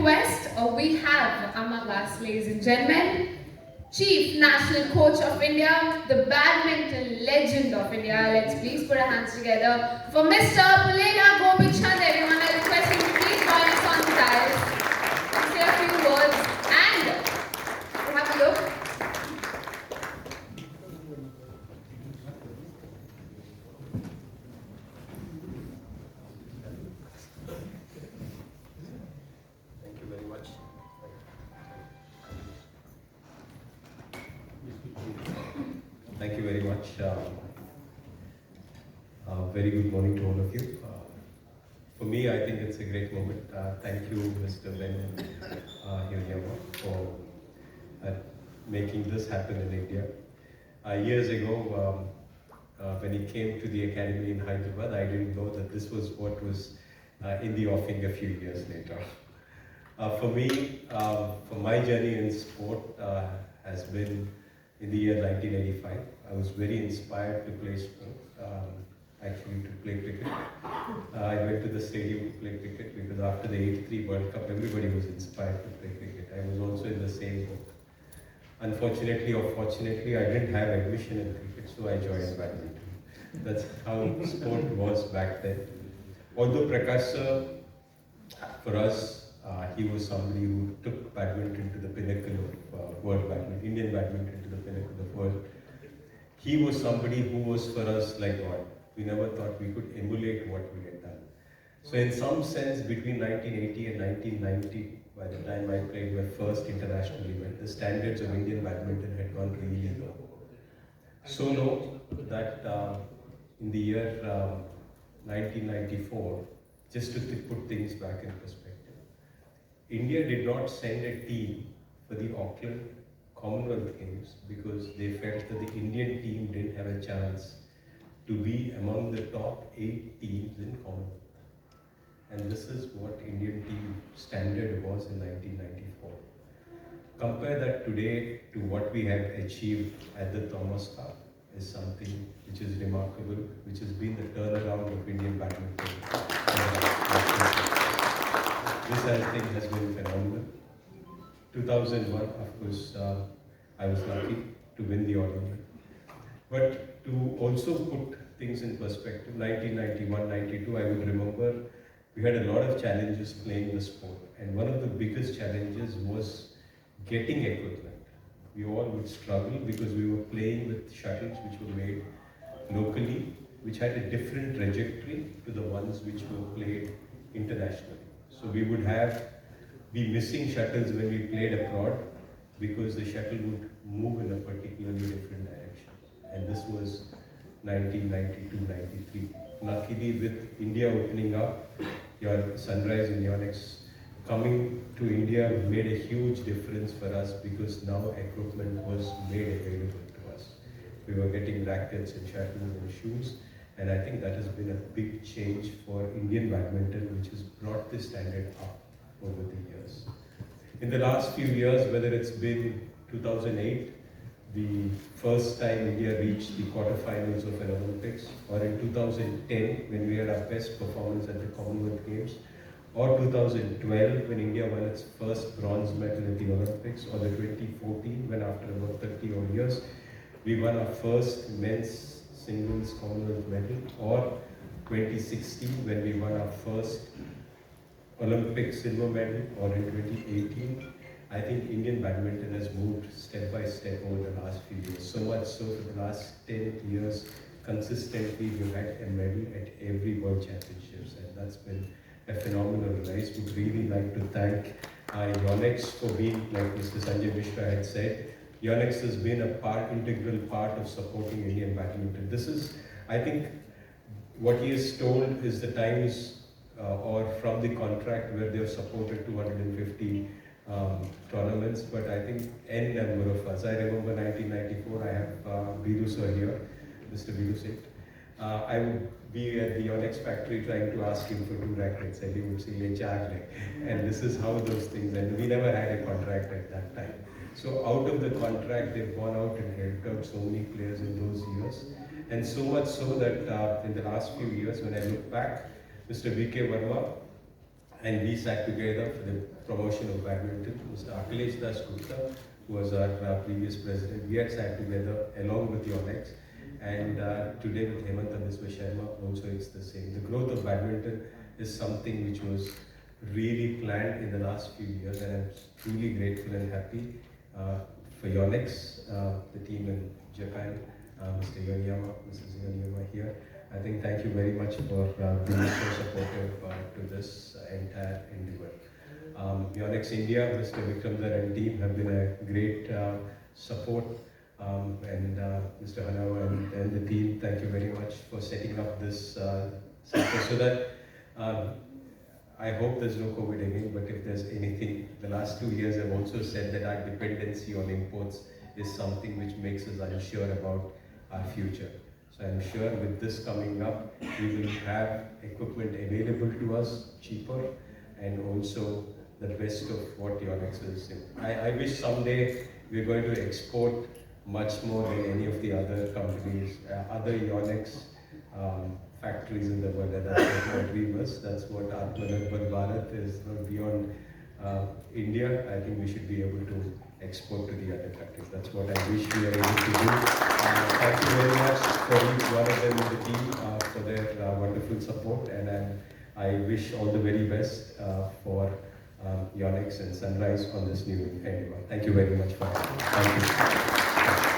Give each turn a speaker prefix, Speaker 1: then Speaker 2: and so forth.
Speaker 1: request, we have among us, ladies and gentlemen, Chief National Coach of India, the badminton legend of India. Let's please put our hands together for Mr. Pullela Gopichand. Everyone, I request him to please join us on the dais to say a few words and to have a look.
Speaker 2: Thank you very much. Thank you very much. Very good morning to all of you. For me, I think it's a great moment. Thank you, Mr. Ben Yoneyama, for making this happen in India. Years ago, when he came to the academy in Hyderabad, I didn't know that this was what was in the offing a few years later. For me, for my journey in sport has been in the year 1985. I was very inspired to play sport, actually to play cricket. I went to the stadium to play cricket because after the '83 World Cup, everybody was inspired to play cricket. I was also in the same boat. Unfortunately or fortunately, I didn't have admission in cricket, so I joined badminton. That's how sport was back then. Although Prakash sir, for us, he was somebody who took badminton to the pinnacle of world badminton, Indian badminton to the pinnacle of world. He was somebody who was for us like God. We never thought we could emulate what we had done. So in some sense, between 1980 and 1990, by the time I played my first international event, the standards of Indian badminton had gone really low. So low that in the year 1994, just to put things back in perspective, India did not send a team for the Auckland Commonwealth Games because they felt that the Indian team didn't have a chance to be among the top 8 teams in Commonwealth. And this is what Indian team standard was in 1994. Compare that today to what we have achieved at the Thomas Cup is something which is remarkable, which has been the turnaround of Indian badminton. This, I think, has been phenomenal. 2001, of course, I was lucky to win the Olympic. But to also put things in perspective, 1991, 92, I would remember we had a lot of challenges playing the sport. And one of the biggest challenges was getting equipment. We all would struggle because we were playing with shuttles which were made locally, which had a different trajectory to the ones which were played internationally. So we would be missing shuttles when we played abroad because the shuttle would move in a particularly different direction. And this was 1992-93. Luckily, with India opening up, your Sunrise and YONEX coming to India made a huge difference for us because now equipment was made available to us. We were getting rackets and shuttles and shoes. And I think that has been a big change for Indian badminton, which has brought the standard up over the years. In the last few years, whether it's been 2008, the first time India reached the quarterfinals of an Olympics, or in 2010, when we had our best performance at the Commonwealth Games, or 2012, when India won its first bronze medal at the Olympics, or the 2014, when after about 30 odd years, we won our first men's singles Commonwealth medal, or 2016 when we won our first Olympic silver medal, or in 2018. I think Indian badminton has moved step by step over the last few years. So much so for the last 10 years, consistently we've had a medal at every World Championships, and that's been a phenomenal rise. We'd really like to thank YONEX for being, like Mr. Sanjay Mishra had said, YONEX has been integral part of supporting Indian badminton. This is, I think, what he has told is the times or from the contract where they have supported 250 tournaments, but I think n number of us. I remember 1994, I have Bidu sir here, Mr. Bidu Seth. I would be at the YONEX factory trying to ask him for 2 rackets, and he would say, "Ye char le." And this is how those things, and we never had a contract at that time. So out of the contract, they've gone out and helped out so many players in those years. And so much so that in the last few years, when I look back, Mr. V.K. Verma and we sat together for the promotion of badminton. Mr. Akhilesh Das Gupta, who was our previous president, we had sat together along with YONEX. And today with Hemanta Biswa Sharma, also it's the same. The growth of badminton is something which was really planned in the last few years, and I'm truly grateful and happy for YONEX, the team in Japan, Mr. Yoneyama, Mrs. Yoneyama here. I think thank you very much for being so supportive to this entire endeavor. YONEX India, Mr. Vikramdar and team have been a great support, and Mr. Hanawa and the team, thank you very much for setting up this center so that I hope there's no COVID again, but if there's anything, the last 2 years I've also said that our dependency on imports is something which makes us unsure about our future. So I'm sure with this coming up, we will have equipment available to us cheaper and also the best of what YONEX is. I wish someday we're going to export much more than any of the other companies, other YONEX factories in the world. And that's what my dream is. That's what Atmanirbhar Bharat is beyond India. I think we should be able to export to the other countries. That's what I wish we are able to do. Thank you very much for each one of them in the team for their wonderful support, and I wish all the very best for YONEX and Sunrise on this new endeavor. Thank you very much for that. Thank you.